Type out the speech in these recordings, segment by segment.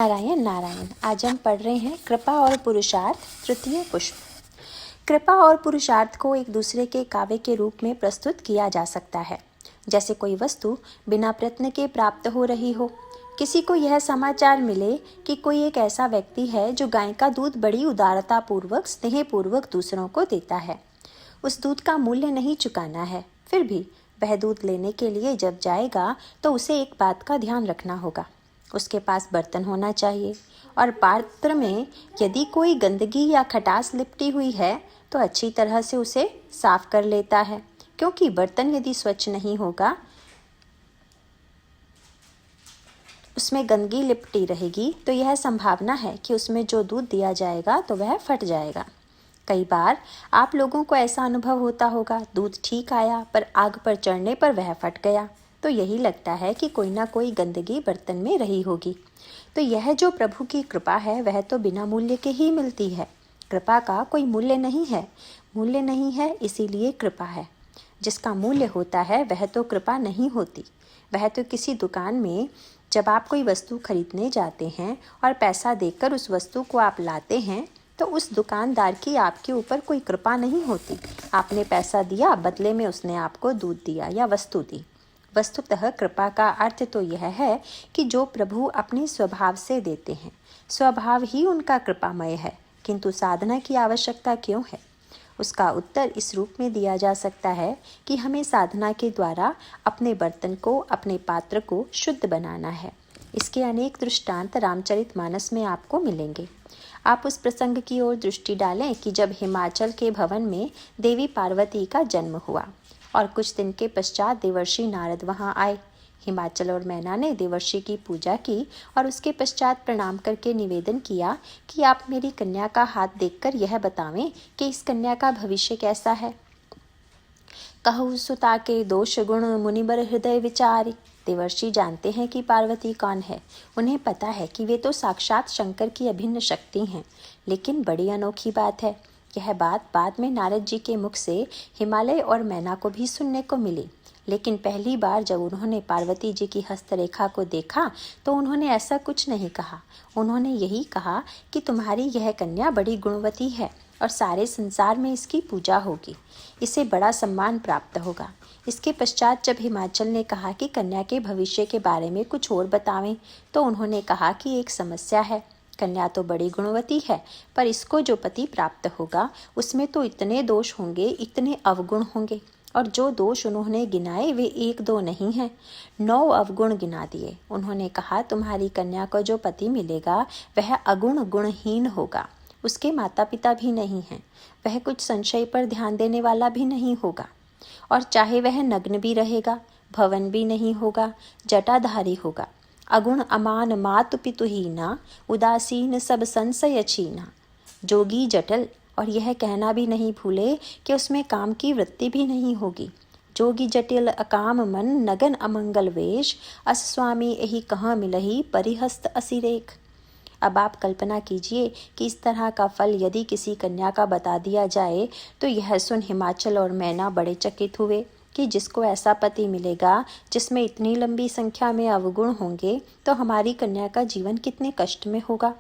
नारायण नारायण। आज हम पढ़ रहे हैं कृपा और पुरुषार्थ तृतीय पुष्प। कृपा और पुरुषार्थ को एक दूसरे के काव्य के रूप में प्रस्तुत किया जा सकता है। जैसे कोई वस्तु बिना प्रयत्न के प्राप्त हो रही हो। किसी को यह समाचार मिले कि कोई एक ऐसा व्यक्ति है जो गाय का दूध बड़ी उदारता पूर्वक स्नेहपूर्वक दूसरों को देता है। उस दूध का मूल्य नहीं चुकाना है, फिर भी वह दूध लेने के लिए जब जाएगा तो उसे एक बात का ध्यान रखना होगा। उसके पास बर्तन होना चाहिए और पात्र में यदि कोई गंदगी या खटास लिपटी हुई है तो अच्छी तरह से उसे साफ कर लेता है, क्योंकि बर्तन यदि स्वच्छ नहीं होगा, उसमें गंदगी लिपटी रहेगी तो यह संभावना है कि उसमें जो दूध दिया जाएगा तो वह फट जाएगा। कई बार आप लोगों को ऐसा अनुभव होता होगा, दूध ठीक आया पर आग पर चढ़ने पर वह फट गया, तो यही लगता है कि कोई ना कोई गंदगी बर्तन में रही होगी। तो यह जो प्रभु की कृपा है वह तो बिना मूल्य के ही मिलती है। कृपा का कोई मूल्य नहीं है, इसीलिए कृपा है। जिसका मूल्य होता है वह तो कृपा नहीं होती। वह तो किसी दुकान में जब आप कोई वस्तु खरीदने जाते हैं और पैसा देकर उस वस्तु को आप लाते हैं तो उस दुकानदार की आपके ऊपर कोई कृपा नहीं होती। आपने पैसा दिया, बदले में उसने आपको दूध दिया या वस्तु दी। वस्तुतः कृपा का अर्थ तो यह है कि जो प्रभु अपने स्वभाव से देते हैं, स्वभाव ही उनका कृपामय है, किंतु साधना की आवश्यकता क्यों है? उसका उत्तर इस रूप में दिया जा सकता है कि हमें साधना के द्वारा अपने बर्तन को, अपने पात्र को शुद्ध बनाना है। इसके अनेक दृष्टांत रामचरितमानस में आपको मिलेंगे। आप उस प्रसंग की ओर दृष्टि डालें कि जब हिमाचल के भवन में देवी पार्वती का जन्म हुआ और कुछ दिन के पश्चात देवर्षि नारद वहां आए। हिमाचल और मैना ने देवर्षि की पूजा की और उसके पश्चात प्रणाम करके निवेदन किया कि आप मेरी कन्या का हाथ देखकर यह बतावें कि इस कन्या का भविष्य कैसा है। कहु सुता के दोष गुण मुनिबर हृदय विचारी। देवर्षि जानते हैं कि पार्वती कौन है। उन्हें पता है कि वे तो साक्षात शंकर की अभिन्न शक्ति हैं। लेकिन बड़ी अनोखी बात है, यह बात बाद में नारद जी के मुख से हिमालय और मैना को भी सुनने को मिली। लेकिन पहली बार जब उन्होंने पार्वती जी की हस्तरेखा को देखा तो उन्होंने ऐसा कुछ नहीं कहा। उन्होंने यही कहा कि तुम्हारी यह कन्या बड़ी गुणवती है और सारे संसार में इसकी पूजा होगी, इसे बड़ा सम्मान प्राप्त होगा। इसके पश्चात जब हिमाचल ने कहा कि कन्या के भविष्य के बारे में कुछ और बतावें तो उन्होंने कहा कि एक समस्या है। कन्या तो बड़ी गुणवती है, पर इसको जो पति प्राप्त होगा उसमें तो इतने दोष होंगे, इतने अवगुण होंगे, और जो दोष उन्होंने गिनाए वे एक दो नहीं हैं, 9 अवगुण गिना दिए। उन्होंने कहा तुम्हारी कन्या को जो पति मिलेगा वह अगुण गुणहीन होगा, उसके माता पिता भी नहीं हैं, वह कुछ संशय पर ध्यान देने वाला भी नहीं होगा, और चाहे वह नग्न भी रहेगा, भवन भी नहीं होगा, जटाधारी होगा, अगुण अमान मातु पितुहीना, उदासीन सब संशय छीना, जोगी जटल, और यह कहना भी नहीं भूले कि उसमें काम की वृत्ति भी नहीं होगी। जोगी जटिल अकाम मन नगन अमंगल वेश, अस स्वामी यही कहाँ मिलही परिहस्त असिरेख। अब आप कल्पना कीजिए कि इस तरह का फल यदि किसी कन्या का बता दिया जाए तो यह सुन हिमाचल और मैना बड़े चकित हुए कि जिसको ऐसा पति मिलेगा जिसमें इतनी लंबी संख्या में अवगुण होंगे तो हमारी कन्या का जीवन कितने कष्ट में होगा।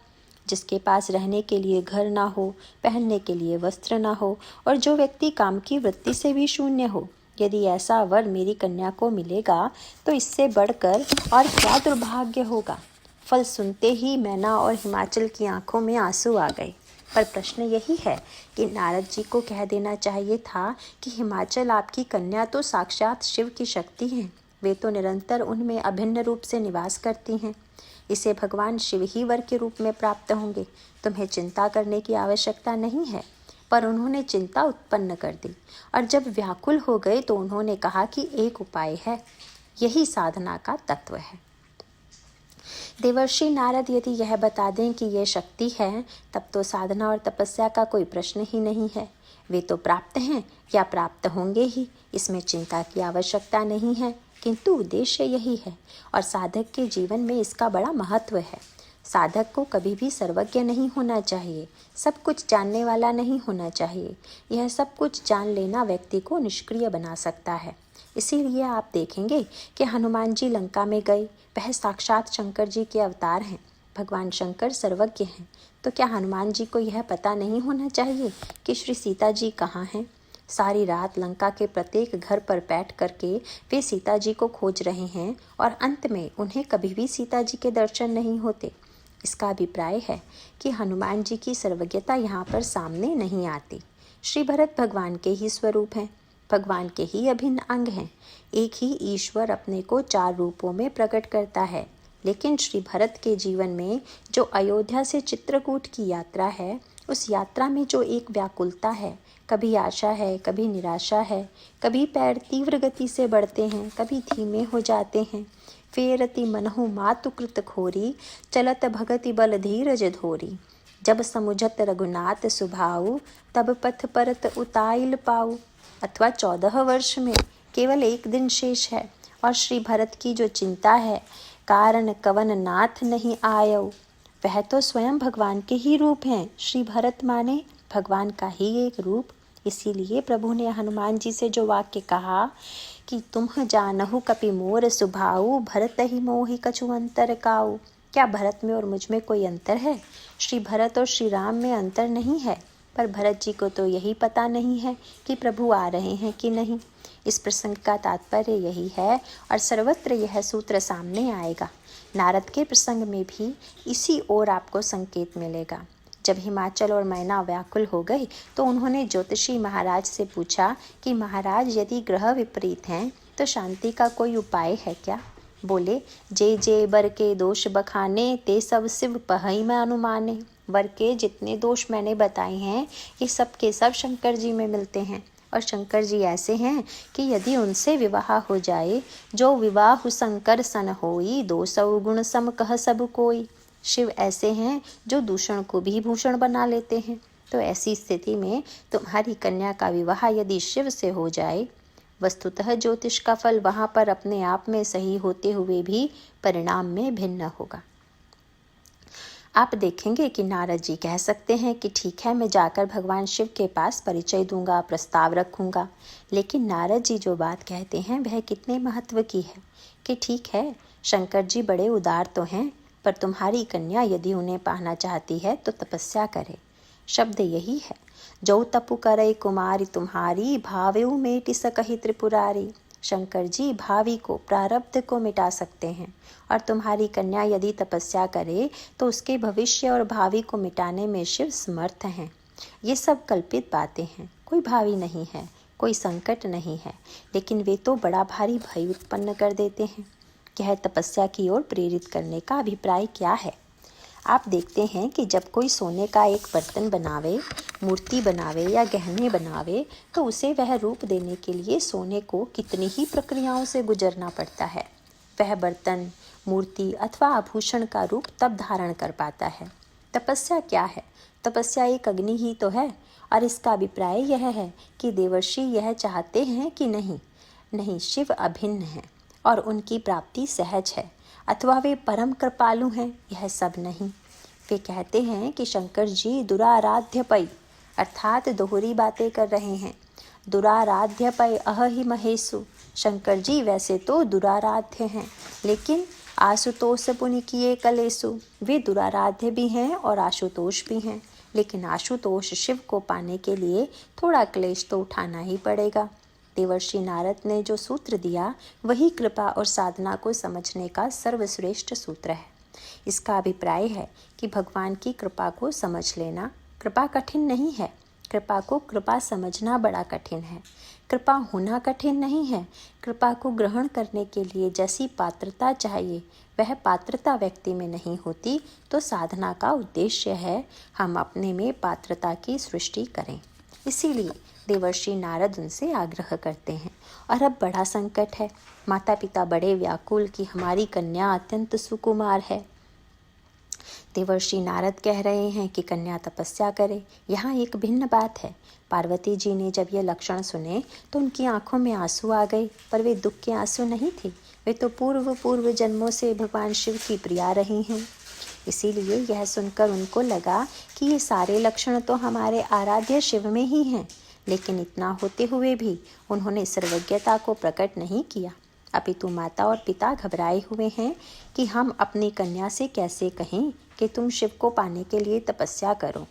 जिसके पास रहने के लिए घर ना हो, पहनने के लिए वस्त्र ना हो, और जो व्यक्ति काम की वृत्ति से भी शून्य हो, यदि ऐसा वर मेरी कन्या को मिलेगा तो इससे बढ़कर और क्या दुर्भाग्य होगा। फल सुनते ही मैना और हिमाचल की आंखों में आंसू आ गए। पर प्रश्न यही है कि नारद जी को कह देना चाहिए था कि हिमाचल आपकी कन्या तो साक्षात शिव की शक्ति हैं, वे तो निरंतर उनमें अभिन्न रूप से निवास करती हैं, इसे भगवान शिव ही वर के रूप में प्राप्त होंगे, तुम्हें चिंता करने की आवश्यकता नहीं है। पर उन्होंने चिंता उत्पन्न कर दी और जब व्याकुल हो गए तो उन्होंने कहा कि एक उपाय है, यही साधना का तत्व है। देवर्षि नारद यदि यह बता दें कि यह शक्ति है तब तो साधना और तपस्या का कोई प्रश्न ही नहीं है। वे तो प्राप्त हैं या प्राप्त होंगे ही, इसमें चिंता की आवश्यकता नहीं है। किंतु उद्देश्य यही है और साधक के जीवन में इसका बड़ा महत्व है। साधक को कभी भी सर्वज्ञ नहीं होना चाहिए, सब कुछ जानने वाला नहीं होना चाहिए। यह सब कुछ जान लेना व्यक्ति को निष्क्रिय बना सकता है। इसीलिए आप देखेंगे कि हनुमान जी लंका में गए, वह साक्षात शंकर जी के अवतार हैं। भगवान शंकर सर्वज्ञ हैं, तो क्या हनुमान जी को यह पता नहीं होना चाहिए कि श्री सीता जी कहाँ हैं? सारी रात लंका के प्रत्येक घर पर बैठ करके वे सीता जी को खोज रहे हैं और अंत में उन्हें कभी भी सीता जी के दर्शन नहीं होते। इसका अभिप्राय है कि हनुमान जी की सर्वज्ञता यहाँ पर सामने नहीं आती। श्री भरत भगवान के ही स्वरूप हैं, भगवान के ही अभिन्न अंग हैं। एक ही ईश्वर अपने को 4 रूपों में प्रकट करता है, लेकिन श्री भरत के जीवन में जो अयोध्या से चित्रकूट की यात्रा है, उस यात्रा में जो एक व्याकुलता है, कभी आशा है, कभी निराशा है, कभी पैर तीव्र गति से बढ़ते हैं, कभी धीमे हो जाते हैं। फेरति मनहु मातु कृत खोरी, चलत भगति बल धीरज धोरी। जब समुझत रघुनाथ सुभाऊ, तब पथ परत उताइल पाऊ। अथवा 14 वर्ष में केवल 1 दिन शेष है और श्री भरत की जो चिंता है, कारण कवन नाथ नहीं आयऊ, वह तो स्वयं भगवान के ही रूप हैं। श्री भरत माने भगवान का ही एक रूप। इसीलिए प्रभु ने हनुमान जी से जो वाक्य कहा कि तुम जानहु कपि मोर सुभाऊ, भरत ही मोहि कछु अंतर काऊ। क्या भरत में और मुझ में कोई अंतर है? श्री भरत और श्री राम में अंतर नहीं है, पर भरत जी को तो यही पता नहीं है कि प्रभु आ रहे हैं कि नहीं। इस प्रसंग का तात्पर्य यही है और सर्वत्र यह सूत्र सामने आएगा। नारद के प्रसंग में भी इसी ओर आपको संकेत मिलेगा। जब हिमाचल और मैना व्याकुल हो गई तो उन्होंने ज्योतिषी महाराज से पूछा कि महाराज, यदि ग्रह विपरीत हैं तो शांति का कोई उपाय है क्या? बोले, जे जे बर के दोष बखाने, ते सब शिव पहई में अनुमाने। वर के जितने दोष मैंने बताए हैं, ये सब के सब शंकर जी में मिलते हैं। और शंकर जी ऐसे हैं कि यदि उनसे विवाह हो जाए, जो विवाह शंकर सन होई, 200 गुण सम कह सब कोई। शिव ऐसे हैं जो दूषण को भी भूषण बना लेते हैं। तो ऐसी स्थिति में तुम्हारी कन्या का विवाह यदि शिव से हो जाए, वस्तुतः ज्योतिष का फल वहाँ पर अपने आप में सही होते हुए भी परिणाम में भिन्न होगा। आप देखेंगे कि नारद जी कह सकते हैं कि ठीक है, मैं जाकर भगवान शिव के पास परिचय दूंगा, प्रस्ताव रखूंगा। लेकिन नारद जी जो बात कहते हैं वह कितने महत्व की है कि ठीक है, शंकर जी बड़े उदार तो हैं, पर तुम्हारी कन्या यदि उन्हें पाना चाहती है तो तपस्या करे। शब्द यही है, जो तपु करे कुमारी तुम्हारी, भावेउ मेटि सकहि त्रिपुरारी। शंकर जी भावी को, प्रारब्ध को मिटा सकते हैं और तुम्हारी कन्या यदि तपस्या करे तो उसके भविष्य और भावी को मिटाने में शिव समर्थ हैं। ये सब कल्पित बातें हैं, कोई भावी नहीं है, कोई संकट नहीं है, लेकिन वे तो बड़ा भारी भय उत्पन्न कर देते हैं। यह तपस्या की ओर प्रेरित करने का अभिप्राय क्या है? आप देखते हैं कि जब कोई सोने का एक बर्तन बनावे, मूर्ति बनावे या गहने बनावे, तो उसे वह रूप देने के लिए सोने को कितनी ही प्रक्रियाओं से गुजरना पड़ता है। वह बर्तन, मूर्ति अथवा आभूषण का रूप तब धारण कर पाता है। तपस्या क्या है? तपस्या एक अग्नि ही तो है। और इसका अभिप्राय यह है कि देवर्षि यह चाहते हैं कि नहीं, शिव अभिन्न हैं और उनकी प्राप्ति सहज है, अथवा वे परम कृपालु हैं, यह सब नहीं। वे कहते हैं कि शंकर जी दुराराध्य पै, अर्थात दोहरी बातें कर रहे हैं। दुराराध्य पै अहि महेशु। शंकर जी वैसे तो दुराराध्य हैं, लेकिन आशुतोष पुनि किए कलेसु। वे दुराराध्य भी हैं और आशुतोष भी हैं, लेकिन आशुतोष शिव को पाने के लिए थोड़ा क्लेश तो उठाना ही पड़ेगा। देवर्षि नारद ने जो सूत्र दिया वही कृपा और साधना को समझने का सर्वश्रेष्ठ सूत्र है। इसका अभिप्राय है कि भगवान की कृपा को समझ लेना। कृपा कठिन नहीं है, कृपा को कृपा समझना बड़ा कठिन है। कृपा होना कठिन नहीं है। कृपा को ग्रहण करने के लिए जैसी पात्रता चाहिए वह पात्रता व्यक्ति में नहीं होती, तो साधना का उद्देश्य है हम अपने में पात्रता की सृष्टि करें। इसीलिए देवर्षि नारद उनसे आग्रह करते हैं। और अब बड़ा संकट है, माता पिता बड़े व्याकुल कि हमारी कन्या अत्यंत सुकुमार है। देवर्षि नारद कह रहे हैं कि कन्या तपस्या करे। यहाँ एक भिन्न बात है। पार्वती जी ने जब ये लक्षण सुने तो उनकी आंखों में आंसू आ गए, पर वे दुख के आंसू नहीं थे। वे तो पूर्व जन्मों से भगवान शिव की प्रिया रही हैं। इसीलिए यह सुनकर उनको लगा कि ये सारे लक्षण तो हमारे आराध्य शिव में ही हैं, लेकिन इतना होते हुए भी उन्होंने सर्वज्ञता को प्रकट नहीं किया। अपितु माता और पिता घबराए हुए हैं कि हम अपनी कन्या से कैसे कहें कि तुम शिव को पाने के लिए तपस्या करो।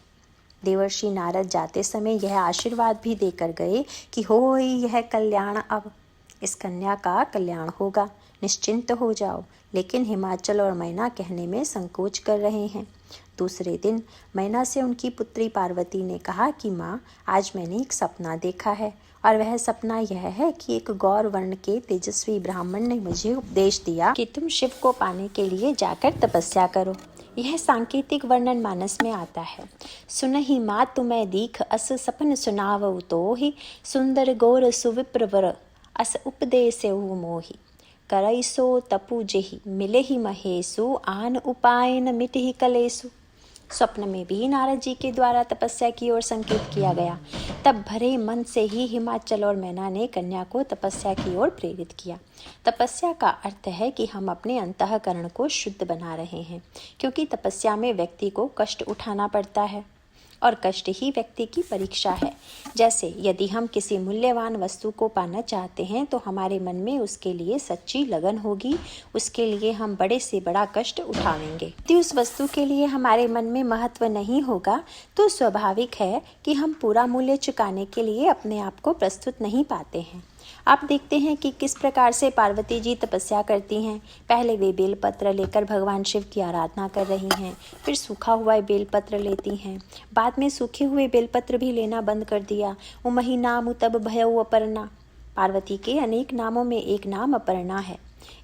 देवर्षि नारद जाते समय यह आशीर्वाद भी देकर गए कि हो यह कल्याण, अब इस कन्या का कल्याण होगा, निश्चिंत हो जाओ। लेकिन हिमाचल और मैना कहने में संकोच कर रहे हैं। दूसरे दिन मैना से उनकी पुत्री पार्वती ने कहा कि माँ, आज मैंने एक सपना देखा है और वह सपना यह है कि एक गौर वर्ण के तेजस्वी ब्राह्मण ने मुझे उपदेश दिया कि तुम शिव को पाने के लिए जाकर तपस्या करो। यह सांकेतिक वर्णन मानस में आता है। सुनहि माँ तुम्हें दीख अस सपन सुनावउ तोहि, सुंदर गौर सुविप्रवर अस उपदेश मोहि। करैसो तपु जेहि मिलेहि महेशु, आन उपाय न मिटहि कलेसु। स्वप्न में भी नारद जी के द्वारा तपस्या की ओर संकेत किया गया। तब भरे मन से ही हिमाचल और मैना ने कन्या को तपस्या की ओर प्रेरित किया। तपस्या का अर्थ है कि हम अपने अंतःकरण को शुद्ध बना रहे हैं, क्योंकि तपस्या में व्यक्ति को कष्ट उठाना पड़ता है और कष्ट ही व्यक्ति की परीक्षा है। जैसे यदि हम किसी मूल्यवान वस्तु को पाना चाहते हैं तो हमारे मन में उसके लिए सच्ची लगन होगी, उसके लिए हम बड़े से बड़ा कष्ट उठाएंगे। यदि उस वस्तु के लिए हमारे मन में महत्व नहीं होगा तो स्वाभाविक है कि हम पूरा मूल्य चुकाने के लिए अपने आप को प्रस्तुत नहीं पाते हैं। आप देखते हैं कि किस प्रकार से पार्वती जी तपस्या करती हैं। पहले वे बेलपत्र लेकर भगवान शिव की आराधना कर रही हैं, फिर सूखा हुआ बेलपत्र लेती हैं, बाद में सूखे हुए बेलपत्र भी लेना बंद कर दिया। उमहि नाम तब भयउ अपर्णा। पार्वती के अनेक नामों में एक नाम अपर्णा है।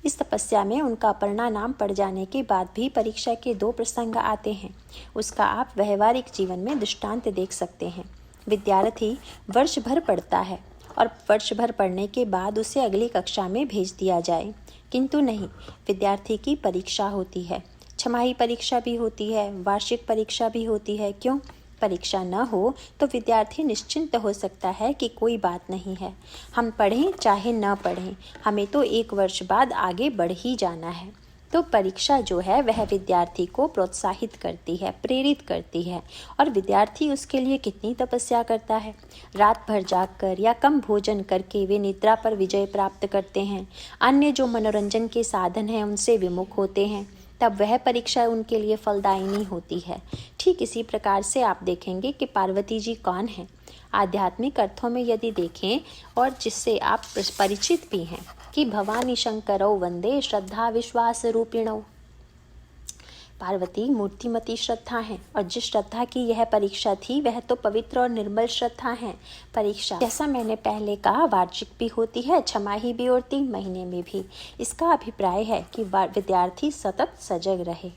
इस तपस्या में उनका अपर्णा नाम पड़ जाने के बाद भी परीक्षा के 2 प्रसंग आते हैं। उसका आप व्यवहारिक जीवन में दृष्टांत देख सकते हैं। विद्यार्थी वर्ष भर पढ़ता है और वर्ष भर पढ़ने के बाद उसे अगली कक्षा में भेज दिया जाए, किंतु नहीं, विद्यार्थी की परीक्षा होती है। छमाही परीक्षा भी होती है, वार्षिक परीक्षा भी होती है। क्यों? परीक्षा न हो तो विद्यार्थी निश्चिंत हो सकता है कि कोई बात नहीं है, हम पढ़ें चाहे न पढ़ें, हमें तो 1 वर्ष बाद आगे बढ़ ही जाना है। तो परीक्षा जो है वह विद्यार्थी को प्रोत्साहित करती है, प्रेरित करती है। और विद्यार्थी उसके लिए कितनी तपस्या करता है। रात भर जागकर या कम भोजन करके वे निद्रा पर विजय प्राप्त करते हैं, अन्य जो मनोरंजन के साधन हैं उनसे विमुख होते हैं, तब वह परीक्षा उनके लिए फलदायिनी होती है। ठीक इसी प्रकार से आप देखेंगे कि पार्वती जी कौन हैं। आध्यात्मिक अर्थों में यदि देखें और जिससे आप परिचित भी हैं कि भवानी शंकरौ वंदे श्रद्धा विश्वास रूपिणौ। पार्वती मूर्तिमती श्रद्धा है और जिस श्रद्धा की यह परीक्षा थी वह तो पवित्र और निर्मल श्रद्धा है। परीक्षा जैसा मैंने पहले कहा वार्षिक भी होती है, छमाही भी और 3 महीने में भी। इसका अभिप्राय है कि विद्यार्थी सतत सजग रहे।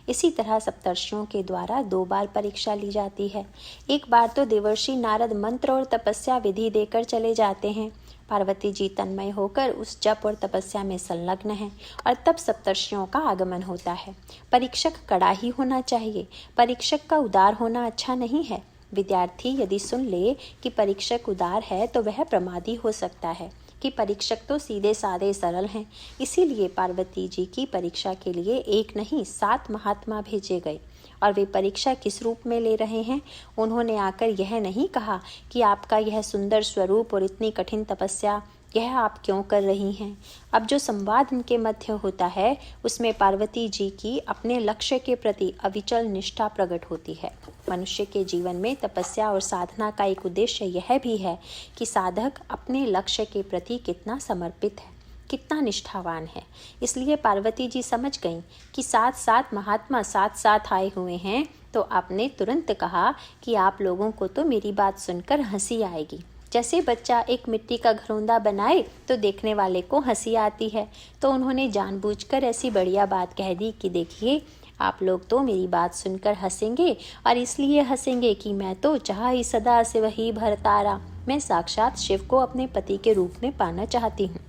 इसी तरह सप्तर्षियों के द्वारा 2 बार परीक्षा ली जाती है। एक बार तो देवर्षि नारद मंत्र और तपस्या विधि देकर चले जाते हैं। पार्वती जी तन्मय होकर उस जप और तपस्या में संलग्न हैं और तब सप्तर्षियों का आगमन होता है। परीक्षक कड़ा ही होना चाहिए, परीक्षक का उदार होना अच्छा नहीं है। विद्यार्थी यदि सुन ले कि परीक्षक उदार है तो वह प्रमादी हो सकता है कि परीक्षक तो सीधे साधे सरल हैं। इसीलिए पार्वती जी की परीक्षा के लिए 1 नहीं 7 महात्मा भेजे गए। और वे परीक्षा किस रूप में ले रहे हैं? उन्होंने आकर यह नहीं कहा कि आपका यह सुंदर स्वरूप और इतनी कठिन तपस्या यह आप क्यों कर रही हैं। अब जो संवाद इनके मध्य होता है उसमें पार्वती जी की अपने लक्ष्य के प्रति अविचल निष्ठा प्रकट होती है। मनुष्य के जीवन में तपस्या और साधना का एक उद्देश्य यह भी है कि साधक अपने लक्ष्य के प्रति कितना समर्पित है, कितना निष्ठावान है। इसलिए पार्वती जी समझ गईं कि 7 महात्मा साथ आए हुए हैं, तो आपने तुरंत कहा कि आप लोगों को तो मेरी बात सुनकर हंसी आएगी। जैसे बच्चा एक मिट्टी का घरौंदा बनाए तो देखने वाले को हंसी आती है, तो उन्होंने जानबूझकर ऐसी बढ़िया बात कह दी कि देखिए आप लोग तो मेरी बात सुनकर हंसेंगे और इसलिए हंसेंगे कि मैं तो चाह ही सदा से वही भरतारा, मैं साक्षात शिव को अपने पति के रूप में पाना चाहती हूँ।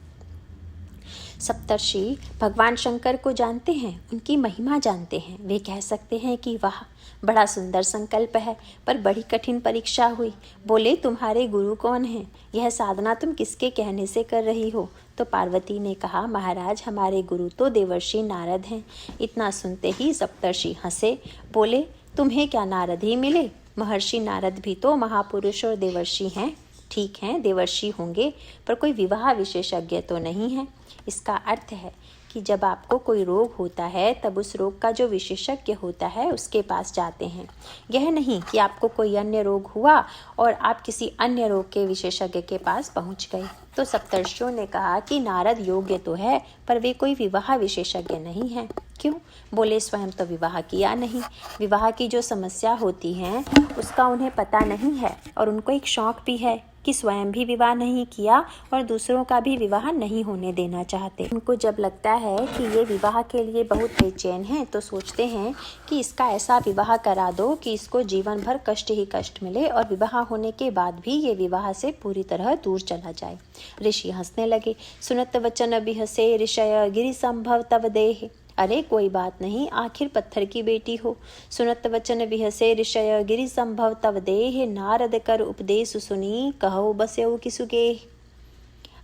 सप्तर्षि भगवान शंकर को जानते हैं, उनकी महिमा जानते हैं। वे कह सकते हैं कि वाह बड़ा सुंदर संकल्प है, पर बड़ी कठिन परीक्षा हुई। बोले तुम्हारे गुरु कौन हैं? यह साधना तुम किसके कहने से कर रही हो? तो पार्वती ने कहा महाराज हमारे गुरु तो देवर्षि नारद हैं। इतना सुनते ही सप्तर्षि हंसे, बोले तुम्हें क्या नारद ही मिले? महर्षि नारद भी तो महापुरुष और देवर्षि हैं। ठीक हैं देवर्षि होंगे पर कोई विवाह विशेषज्ञ तो नहीं है। इसका अर्थ है कि जब आपको कोई रोग होता है तब उस रोग का जो विशेषज्ञ होता है उसके पास जाते हैं। यह नहीं कि आपको कोई अन्य रोग हुआ और आप किसी अन्य रोग के विशेषज्ञ के पास पहुंच गए। तो सप्तर्षियों ने कहा कि नारद योग्य तो है पर वे कोई विवाह विशेषज्ञ नहीं है। क्यों? बोले स्वयं तो विवाह किया नहीं। विवाह की जो समस्या होती है उसका उन्हें पता नहीं है और उनको एक शौक भी है कि स्वयं भी विवाह नहीं किया और दूसरों का भी विवाह नहीं होने देना चाहते। उनको जब लगता है कि ये विवाह के लिए बहुत बेचैन है तो सोचते हैं कि इसका ऐसा विवाह करा दो कि इसको जीवन भर कष्ट ही कष्ट मिले और विवाह होने के बाद भी ये विवाह से पूरी तरह दूर चला जाए। ऋषि हंसने लगे। सुनत वचन अभिहसे ऋषय गिरि संभव तव देह। अरे कोई बात नहीं, आखिर पत्थर की बेटी हो। सुनत वचन विहसे ऋषय गिरि संभव तव देह। नारद कर उपदेश सुनी कहो बस्यो किसुगे।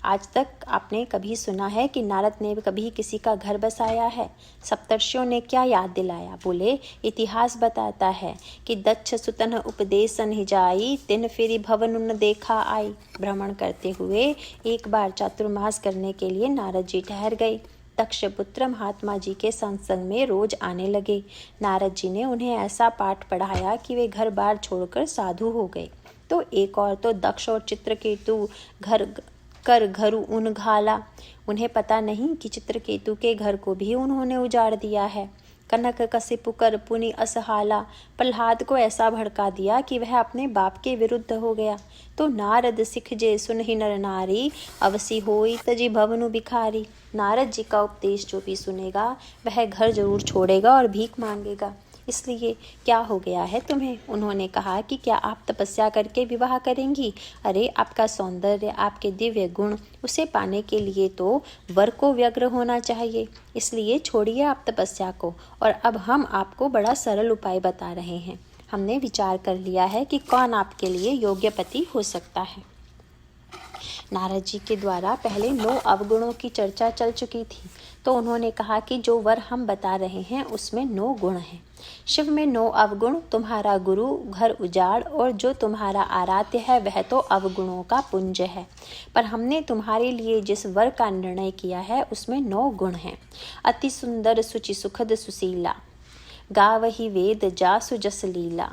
आज तक आपने कभी सुना है कि नारद ने कभी किसी का घर बसाया है? सप्तर्षियों ने क्या याद दिलाया? बोले इतिहास बताता है कि दक्ष सुतन उपदेशन ही जाई तिन फिरी भवन उन देखा आई। भ्रमण करते हुए एक बार चातुर्मास करने के लिए नारद जी ठहर गए। दक्ष पुत्र महात्मा जी के संसंग में रोज आने लगे। नारद जी ने उन्हें ऐसा पाठ पढ़ाया कि वे घर बार छोड़कर साधु हो गए। तो एक और तो दक्ष और चित्रकेतु घर कर घरु उन घाला। उन्हें पता नहीं कि चित्रकेतु के घर को भी उन्होंने उजाड़ दिया है। कनक कसिपु कर पुनि असहाला। प्रहलाद को ऐसा भड़का दिया कि वह अपने बाप के विरुद्ध हो गया। तो नारद सिख जे सुनहि नर नारी अवसी होई तजी भवनु भिखारी। नारद जी का उपदेश जो भी सुनेगा वह घर जरूर छोड़ेगा और भीख मांगेगा। इसलिए क्या हो गया है तुम्हें? उन्होंने कहा कि क्या आप तपस्या करके विवाह करेंगी? अरे आपका सौंदर्य, आपके दिव्य गुण, उसे पाने के लिए तो वर को व्यग्र होना चाहिए। इसलिए छोड़िए आप तपस्या को और अब हम आपको बड़ा सरल उपाय बता रहे हैं। हमने विचार कर लिया है कि कौन आपके लिए योग्य पति हो सकता है। नारद जी के द्वारा पहले 9 अवगुणों की चर्चा चल चुकी थी, तो उन्होंने कहा कि जो वर हम बता रहे हैं उसमें 9 गुण हैं। शिव में 9 अवगुण, तुम्हारा गुरु, घर उजाड़ और जो तुम्हारा आराध्य है वह तो अवगुणों का पुंज है। पर हमने तुम्हारे लिए जिस वर का निर्णय किया है उसमें 9 गुण हैं। अति सुंदर सुचि सुखद सुशीला, गावहि वेद जासु जस लीला।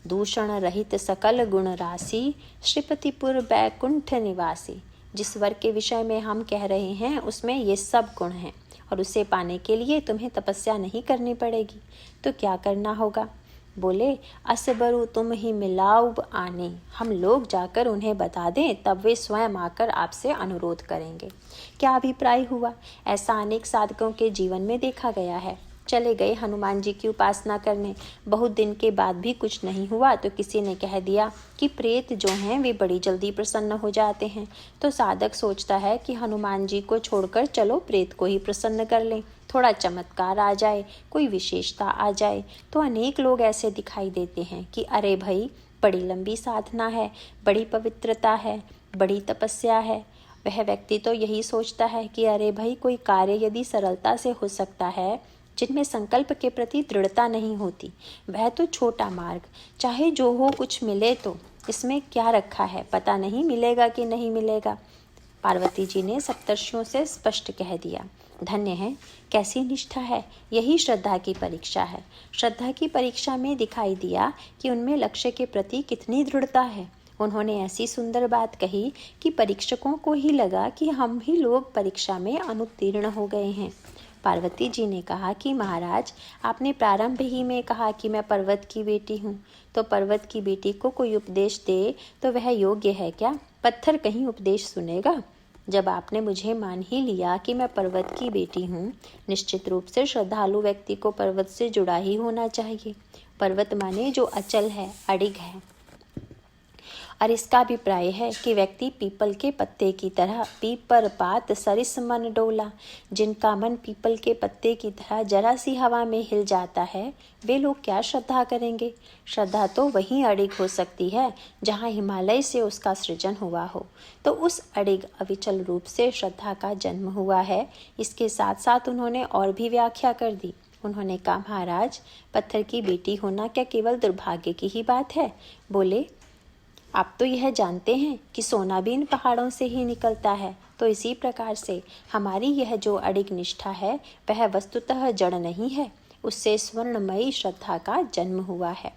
दूषण रहित सकल गुण राशि, श्रीपतिपुर बैकुंठ निवासी। जिस वर के विषय में हम कह रहे हैं उसमें ये सब गुण हैं और उसे पाने के लिए तुम्हें तपस्या नहीं करनी पड़ेगी। तो क्या करना होगा? बोले असबरु तुम ही मिलाऊ आने। हम लोग जाकर उन्हें बता दें तब वे स्वयं आकर आपसे अनुरोध करेंगे। क्या अभिप्राय हुआ? ऐसा अनेक साधकों के जीवन में देखा गया है। चले गए हनुमान जी की उपासना करने, बहुत दिन के बाद भी कुछ नहीं हुआ तो किसी ने कह दिया कि प्रेत जो हैं वे बड़ी जल्दी प्रसन्न हो जाते हैं। तो साधक सोचता है कि हनुमान जी को छोड़कर चलो प्रेत को ही प्रसन्न कर लें, थोड़ा चमत्कार आ जाए, कोई विशेषता आ जाए। तो अनेक लोग ऐसे दिखाई देते हैं कि अरे भाई बड़ी लंबी साधना है, बड़ी पवित्रता है, बड़ी तपस्या है। वह व्यक्ति तो यही सोचता है कि अरे भाई कोई कार्य यदि सरलता से हो सकता है, जिनमें संकल्प के प्रति दृढ़ता नहीं होती, वह तो छोटा मार्ग, चाहे जो हो कुछ मिले तो इसमें क्या रखा है, पता नहीं मिलेगा कि नहीं मिलेगा। पार्वती जी ने सप्तर्षियों से स्पष्ट कह दिया, धन्य है, कैसी निष्ठा है, यही श्रद्धा की परीक्षा है। श्रद्धा की परीक्षा में दिखाई दिया कि उनमें लक्ष्य के प्रति कितनी दृढ़ता है। उन्होंने ऐसी सुंदर बात कही कि परीक्षकों को ही लगा कि हम ही लोग परीक्षा में अनुत्तीर्ण हो गए हैं। पार्वती जी ने कहा कि महाराज, आपने प्रारंभ ही में कहा कि मैं पर्वत की बेटी हूँ, तो पर्वत की बेटी को कोई उपदेश दे तो वह योग्य है क्या? पत्थर कहीं उपदेश सुनेगा? जब आपने मुझे मान ही लिया कि मैं पर्वत की बेटी हूँ, निश्चित रूप से श्रद्धालु व्यक्ति को पर्वत से जुड़ा ही होना चाहिए। पर्वत माने जो अचल है, अडिग है। और इसका अभिप्राय है कि व्यक्ति पीपल के पत्ते की तरह, पीपर पात सरिस मन डोला। जिनका मन पीपल के पत्ते की तरह जरा सी हवा में हिल जाता है, वे लोग क्या श्रद्धा करेंगे? श्रद्धा तो वहीं अडिग हो सकती है जहाँ हिमालय से उसका सृजन हुआ हो। तो उस अडिग अविचल रूप से श्रद्धा का जन्म हुआ है। इसके साथ साथ उन्होंने और भी व्याख्या कर दी। उन्होंने कहा, महाराज, पत्थर की बेटी होना क्या केवल दुर्भाग्य की ही बात है? बोले, आप तो यह जानते हैं कि सोना भी इन पहाड़ों से ही निकलता है, तो तो इसी प्रकार से हमारी यह जो अडिग निष्ठा है वह वस्तुतः जड़ नहीं है, उससे स्वर्णमयी श्रद्धा का जन्म हुआ है।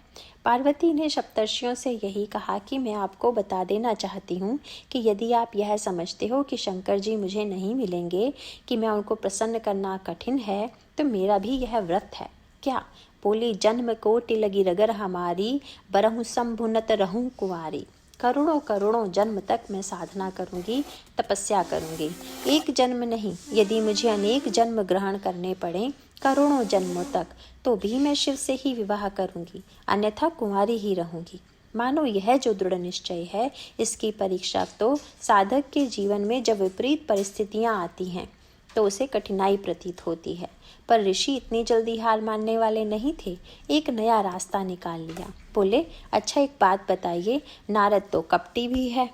पार्वती ने सप्तर्षियों से यही कहा कि मैं आपको बता देना चाहती हूँ कि यदि आप यह समझते हो कि शंकर जी मुझे नहीं मिलेंगे, कि मैं उनको प्रसन्न करना कठिन है, तो मेरा भी यह व्रत है। क्या? बोली, जन्म कोटि लगी रगर हमारी, बरहु संभुनत रहूं कुंवारी। करोड़ों करोड़ों जन्म तक मैं साधना करूंगी, तपस्या करूंगी, एक जन्म नहीं, यदि मुझे अनेक जन्म ग्रहण करने पड़े, करोड़ों जन्मों तक, तो भी मैं शिव से ही विवाह करूंगी, अन्यथा कुंवारी ही रहूंगी। मानो यह जो दृढ़ निश्चय है, इसकी परीक्षा तो साधक के जीवन में जब विपरीत परिस्थितियां आती हैं तो उसे कठिनाई प्रतीत होती है, पर ऋषि इतनी जल्दी हार मानने वाले नहीं थे। एक नया रास्ता निकाल लिया। बोले, अच्छा एक बात बताइए, नारद तो कपटी भी है।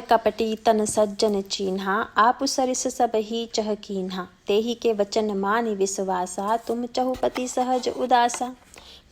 कपटी तन सज्जन चीन्हा, आप सरिस सब ही चह कीन्हा, तेहि के वचन मानि विश्वासा, तुम चहुपति सहज उदासा।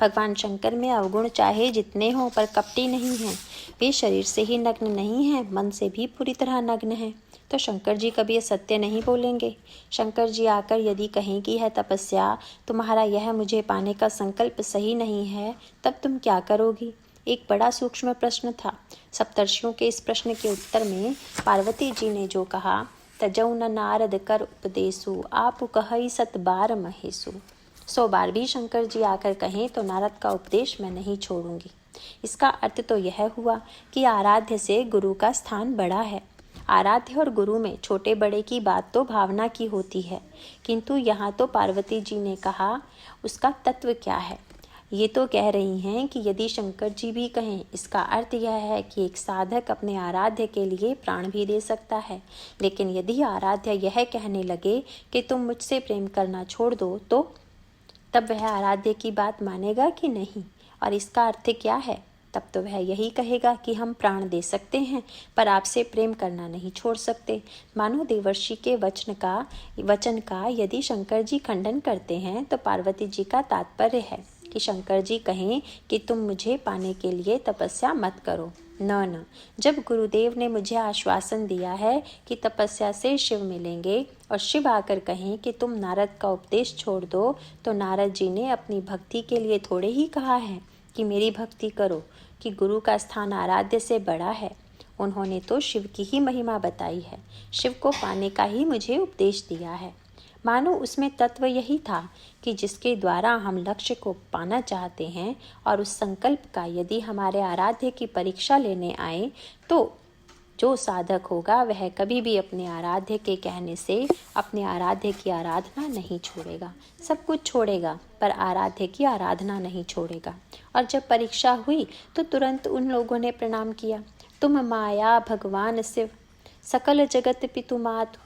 भगवान शंकर में अवगुण चाहे जितने हों पर कपटी नहीं हैं। वे शरीर से ही नग्न नहीं हैं, मन से भी पूरी तरह नग्न हैं। तो शंकर जी कभी सत्य नहीं बोलेंगे। शंकर जी आकर यदि कहें कि यह तपस्या, तुम्हारा यह मुझे पाने का संकल्प सही नहीं है, तब तुम क्या करोगी? एक बड़ा सूक्ष्म प्रश्न था। सप्तर्षियों के इस प्रश्न के उत्तर में पार्वती जी ने जो कहा, तजौ न नारद कर उपदेसु, आप कहई सत बार महेसु। 100 बार भी शंकर जी आकर कहें तो नारद का उपदेश मैं नहीं छोड़ूंगी। इसका अर्थ तो यह हुआ कि आराध्य से गुरु का स्थान बड़ा है। आराध्य और गुरु में छोटे बड़े की बात तो भावना की होती है, किंतु यहाँ तो पार्वती जी ने कहा उसका तत्व क्या है। ये तो कह रही हैं कि यदि शंकर जी भी कहें, इसका अर्थ यह है कि एक साधक अपने आराध्य के लिए प्राण भी दे सकता है। लेकिन यदि आराध्य यह कहने लगे कि तुम मुझसे प्रेम करना छोड़ दो, तो तब वह आराध्य की बात मानेगा कि नहीं? और इसका अर्थ क्या है? तब तो वह यही कहेगा कि हम प्राण दे सकते हैं पर आपसे प्रेम करना नहीं छोड़ सकते। मानो देवर्षि के वचन का यदि शंकर जी खंडन करते हैं तो पार्वती जी का तात्पर्य है कि शंकर जी कहें कि तुम मुझे पाने के लिए तपस्या मत करो। न, जब गुरुदेव ने मुझे आश्वासन दिया है कि तपस्या से शिव मिलेंगे और शिव आकर कहें कि तुम नारद का उपदेश छोड़ दो, तो नारद जी ने अपनी भक्ति के लिए थोड़े ही कहा है कि मेरी भक्ति करो, कि गुरु का स्थान आराध्य से बड़ा है। उन्होंने तो शिव की ही महिमा बताई है, शिव को पाने का ही मुझे उपदेश दिया है। मानो उसमें तत्व यही था कि जिसके द्वारा हम लक्ष्य को पाना चाहते हैं और उस संकल्प का यदि हमारे आराध्य की परीक्षा लेने आए, तो जो साधक होगा वह कभी भी अपने आराध्य के कहने से अपने आराध्य की आराधना नहीं छोड़ेगा। सब कुछ छोड़ेगा पर आराध्य की आराधना नहीं छोड़ेगा। और जब परीक्षा हुई तो तुरंत उन लोगों ने प्रणाम किया, तुम माया भगवान शिव, सकल जगत पितु मातु,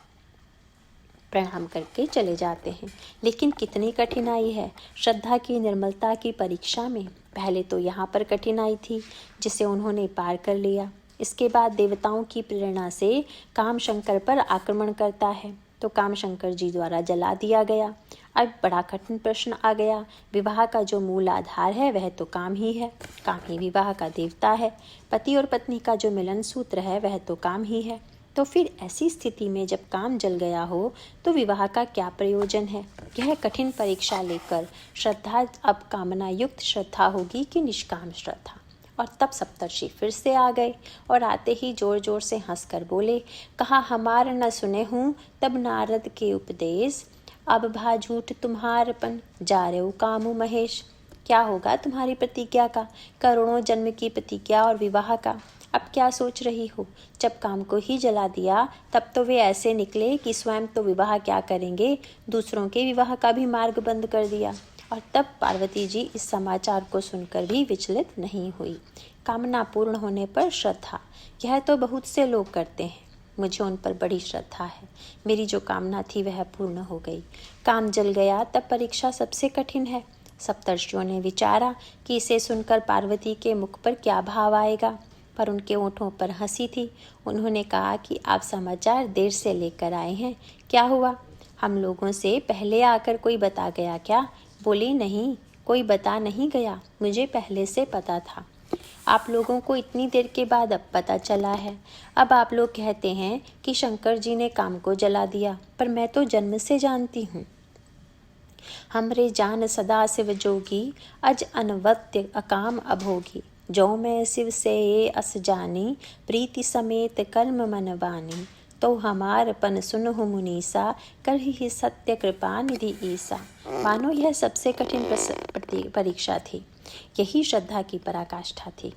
प्रणाम करके चले जाते हैं। लेकिन कितनी कठिनाई है श्रद्धा की निर्मलता की परीक्षा में। पहले तो यहाँ पर कठिनाई थी जिसे उन्होंने पार कर लिया। इसके बाद देवताओं की प्रेरणा से काम शंकर पर आक्रमण करता है, तो काम शंकर जी द्वारा जला दिया गया। अब बड़ा कठिन प्रश्न आ गया, विवाह का जो मूल आधार है वह तो काम ही है, काम ही विवाह का देवता है। पति और पत्नी का जो मिलन सूत्र है वह तो काम ही है। तो फिर ऐसी स्थिति में जब काम जल गया हो तो विवाह का क्या प्रयोजन है? यह कठिन परीक्षा लेकर श्रद्धा अब कामना युक्त श्रद्धा होगी कि निष्काम श्रद्धा। और तब सप्तर्षि फिर से आ गए और आते ही जोर जोर से हंसकर बोले, कहा हमार न सुने हूँ तब नारद के उपदेश, अब भा झूठ तुम्हारपन जा रहे हो कामु महेश। क्या होगा तुम्हारी प्रतिज्ञा का, करोड़ों जन्म की प्रतिज्ञा और विवाह का? अब क्या सोच रही हो? जब काम को ही जला दिया तब तो वे ऐसे निकले कि स्वयं तो विवाह क्या करेंगे, दूसरों के विवाह का भी मार्ग बंद कर दिया। और तब पार्वती जी इस समाचार को सुनकर भी विचलित नहीं हुई। कामना पूर्ण होने पर श्रद्धा, यह तो बहुत से लोग करते हैं, मुझे उन पर बड़ी श्रद्धा है। मेरी जो कामना थी वह पूर्ण हो गई। काम जल गया तब परीक्षा सबसे कठिन है। सप्तर्षियों ने विचारा कि इसे सुनकर पार्वती के मुख पर क्या भाव आएगा, पर उनके ओंठों पर हंसी थी। उन्होंने कहा कि आप समाचार देर से लेकर आए हैं, क्या हुआ? हम लोगों से पहले आकर कोई बता गया क्या? बोली नहीं, कोई बता नहीं गया, मुझे पहले से पता था। आप लोगों को इतनी देर के बाद अब पता चला है। अब आप लोग कहते हैं कि शंकर जी ने काम को जला दिया, पर मैं तो जन्म से जानती हूँ। हमरे जान सदा शिव जोगी, अज अनवत्य अकाम अभोगी। जो मैं शिव से ये अस जानी, प्रीति समेत कर्म मन बानी। तो हमार पन सुनहु मुनीसा, कर ही सत्य कृपा निधि ईसा। मानो यह सबसे कठिन परीक्षा थी। यही श्रद्धा की पराकाष्ठा थी।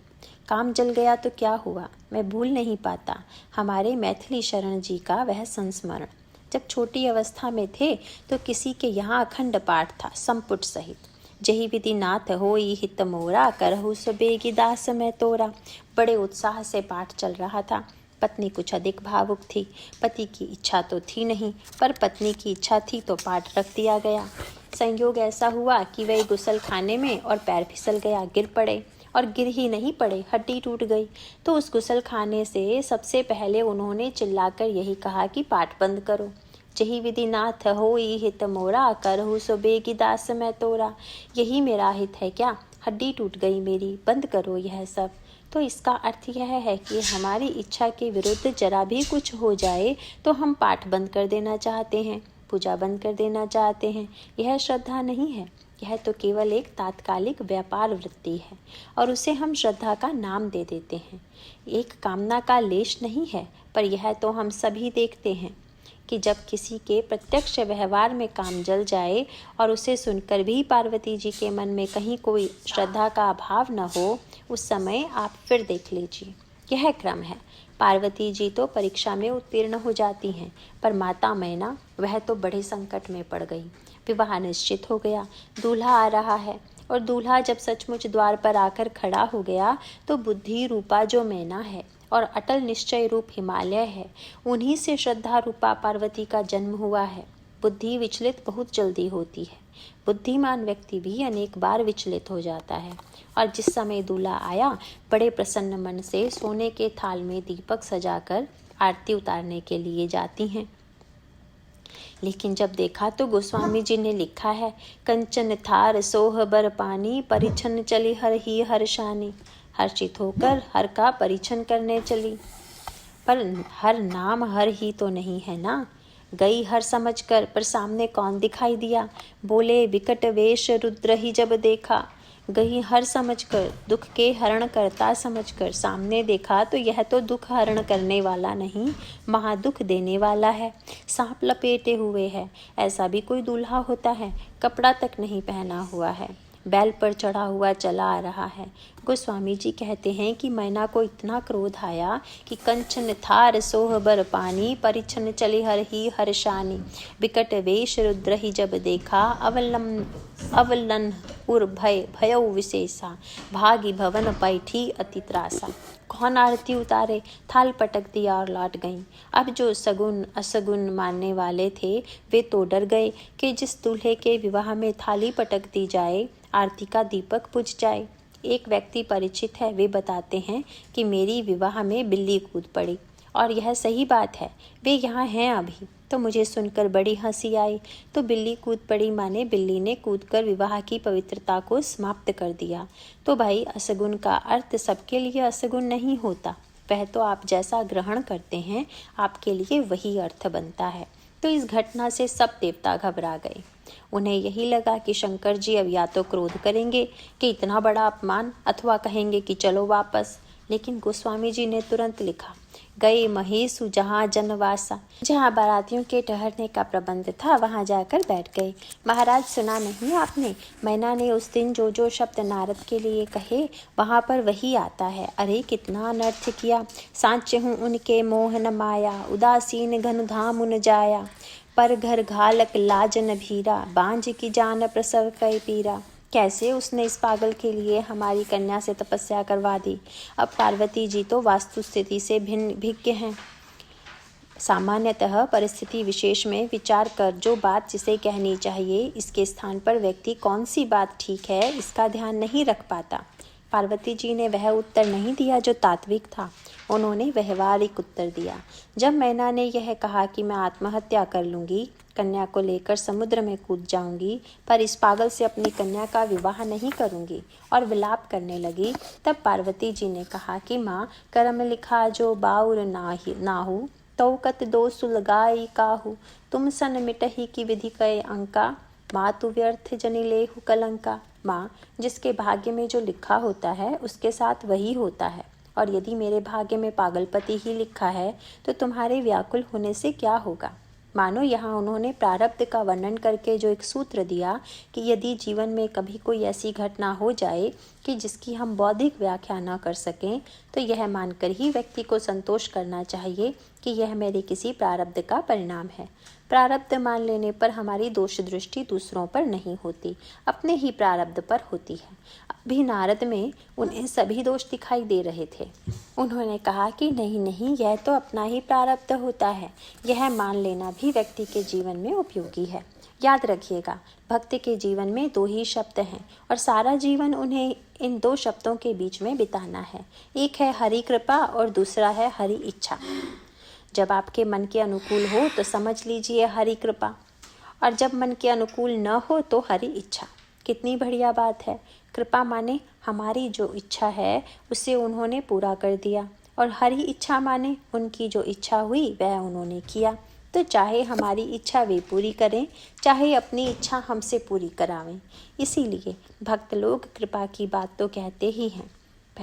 काम जल गया तो क्या हुआ, मैं भूल नहीं पाता हमारे मैथिली शरण जी का वह संस्मरण। जब छोटी अवस्था में थे तो किसी के यहाँ अखंड पाठ था, संपुट सहित। जही विधि नाथ होई हित मोरा, करहु सुबेगी दास मैं तोरा। बड़े उत्साह से पाठ चल रहा था। पत्नी कुछ अधिक भावुक थी। पति की इच्छा तो थी नहीं, पर पत्नी की इच्छा थी तो पाठ रख दिया गया। संयोग ऐसा हुआ कि वह गुसल खाने में और पैर फिसल गया, गिर पड़े। और गिर ही नहीं पड़े, हड्डी टूट गई। तो उस गुसल खाने से सबसे पहले उन्होंने चिल्लाकर यही कहा कि पाठ बंद करो। जही विधि नाथ होई हित मोरा, करहु सुबेगी दास मैं तोरा। यही मेरा हित है क्या, हड्डी टूट गई मेरी, बंद करो यह सब। तो इसका अर्थ यह है कि हमारी इच्छा के विरुद्ध जरा भी कुछ हो जाए तो हम पाठ बंद कर देना चाहते हैं, पूजा बंद कर देना चाहते हैं। यह श्रद्धा नहीं है, यह तो केवल एक तात्कालिक व्यापार वृत्ति है और उसे हम श्रद्धा का नाम दे देते हैं। एक कामना का लेश नहीं है, पर यह तो हम सभी देखते हैं कि जब किसी के प्रत्यक्ष व्यवहार में काम जल जाए और उसे सुनकर भी पार्वती जी के मन में कहीं कोई श्रद्धा का अभाव न हो, उस समय आप फिर देख लीजिए। यह क्रम है। पार्वती जी तो परीक्षा में उत्तीर्ण हो जाती हैं, पर माता मैना वह तो बड़े संकट में पड़ गई। विवाह निश्चित हो गया, दूल्हा आ रहा है, और दूल्हा जब सचमुच द्वार पर आकर खड़ा हो गया तो बुद्धि रूपा जो मैना है और अटल निश्चय रूप हिमालय है, उन्हीं से श्रद्धा रूपा पार्वती का जन्म हुआ है। बुद्धि विचलित बहुत जल्दी होती है। बुद्धिमान व्यक्ति भी अनेक बार विचलित हो जाता है। और जिस समय दूल्हा आया, बड़े प्रसन्न मन से सोने के थाल में दीपक सजाकर आरती उतारने के लिए जाती हैं। लेकिन जब देखा तो गोस्वामी जी ने लिखा है, कंचन थार सोह बर पानी, परिछन चली हर ही हर्षानी। हर्षित होकर हर का परिछन करने चली, पर हर नाम हर ही तो नहीं है ना। गई हर समझकर, पर सामने कौन दिखाई दिया। बोले विकट वेश रुद्र ही जब देखा। गई हर समझकर, दुख के हरण करता समझकर सामने देखा तो यह तो दुख हरण करने वाला नहीं, महादुख देने वाला है। सांप लपेटे हुए है। ऐसा भी कोई दूल्हा होता है? कपड़ा तक नहीं पहना हुआ है, बैल पर चढ़ा हुआ चला आ रहा है। गोस्वामी जी कहते हैं कि मैना को इतना क्रोध आया कि कंचन थार सोह बर पानी, परिछन चली हर ही हर्षानी। विकट वेश रुद्र ही जब देखा, अवलन उर भय भयौ विशेषा। भागी भवन पैठी अति त्रासा। कौन आरती उतारे, थाल पटक दिया और लौट गईं। अब जो सगुन असगुन मानने वाले थे वे तो डर गए कि जिस दूल्हे के विवाह में थाली पटक दी जाए, आरती का दीपक बुझ जाए। एक व्यक्ति परिचित है, वे बताते हैं कि मेरी विवाह में बिल्ली कूद पड़ी, और यह सही बात है। वे यहाँ हैं अभी। तो मुझे सुनकर बड़ी हंसी आई। तो बिल्ली कूद पड़ी माने बिल्ली ने कूदकर विवाह की पवित्रता को समाप्त कर दिया। तो भाई, असगुन का अर्थ सबके लिए असगुन नहीं होता। वह तो आप जैसा ग्रहण करते हैं, आपके लिए वही अर्थ बनता है। तो इस घटना से सब देवता घबरा गए। उन्हें यही लगा कि शंकर जी अब या तो क्रोध करेंगे कि इतना बड़ा अपमान, अथवा कहेंगे कि चलो वापस। लेकिन गोस्वामी जी ने तुरंत लिखा, गए महेशु जहाँ जनवासा। जहाँ बारातियों के ठहरने का प्रबंध था वहाँ जाकर बैठ गए। महाराज, सुना नहीं आपने? मैना ने उस दिन जो जो शब्द नारद के लिए कहे, वहाँ पर वही आता है। अरे कितना अनर्थ किया। सांच हूँ उनके मोहन माया, उदासीन घन धाम उन जाया। पर घर घालक लाजन भीरा, बांझ की जान प्रसव कई पीरा। कैसे उसने इस पागल के लिए हमारी कन्या से तपस्या करवा दी। अब पार्वती जी तो वास्तु स्थिति से भिज्ञ हैं। सामान्यतः परिस्थिति विशेष में विचार कर जो बात जिसे कहनी चाहिए, इसके स्थान पर व्यक्ति कौन सी बात ठीक है इसका ध्यान नहीं रख पाता। पार्वती जी ने वह उत्तर नहीं दिया जो तात्विक था। उन्होंने व्यवहारिक उत्तर दिया। जब मैना ने यह कहा कि मैं आत्महत्या कर लूँगी, कन्या को लेकर समुद्र में कूद जाऊंगी, पर इस पागल से अपनी कन्या का विवाह नहीं करूंगी, और विलाप करने लगी, तब पार्वती जी ने कहा कि माँ, कर्म लिखा जो बाउर नाहू, तो कत दो सुलगाई काहू, तुम सन मिटही की विधि कय अंका, माँ तु व्यर्थ जनि लेहु कलंका। माँ, जिसके भाग्य में जो लिखा होता है उसके साथ वही होता है, और यदि मेरे भाग्य में पागलपति ही लिखा है तो तुम्हारे व्याकुल होने से क्या होगा। मानो यहाँ उन्होंने प्रारब्ध का वर्णन करके जो एक सूत्र दिया कि यदि जीवन में कभी कोई ऐसी घटना हो जाए कि जिसकी हम बौद्धिक व्याख्या न कर सकें, तो यह मानकर ही व्यक्ति को संतोष करना चाहिए कि यह मेरे किसी प्रारब्ध का परिणाम है। प्रारब्ध मान लेने पर हमारी दोष दृष्टि दूसरों पर नहीं होती, अपने ही प्रारब्ध पर होती है। अभी नारद में उन्हें सभी दोष दिखाई दे रहे थे। उन्होंने कहा कि नहीं नहीं, यह तो अपना ही प्रारब्ध होता है। यह मान लेना भी व्यक्ति के जीवन में उपयोगी है। याद रखिएगा, भक्त के जीवन में दो ही शब्द हैं और सारा जीवन उन्हें इन दो शब्दों के बीच में बिताना है। एक है हरि कृपा और दूसरा है हरि इच्छा। जब आपके मन के अनुकूल हो तो समझ लीजिए हरि कृपा, और जब मन के अनुकूल न हो तो हरि इच्छा। कितनी बढ़िया बात है। कृपा माने हमारी जो इच्छा है उसे उन्होंने पूरा कर दिया, और हरि इच्छा माने उनकी जो इच्छा हुई वह उन्होंने किया। तो चाहे हमारी इच्छा वे पूरी करें, चाहे अपनी इच्छा हमसे पूरी करावें। इसीलिए भक्त लोग कृपा की बात तो कहते ही हैं।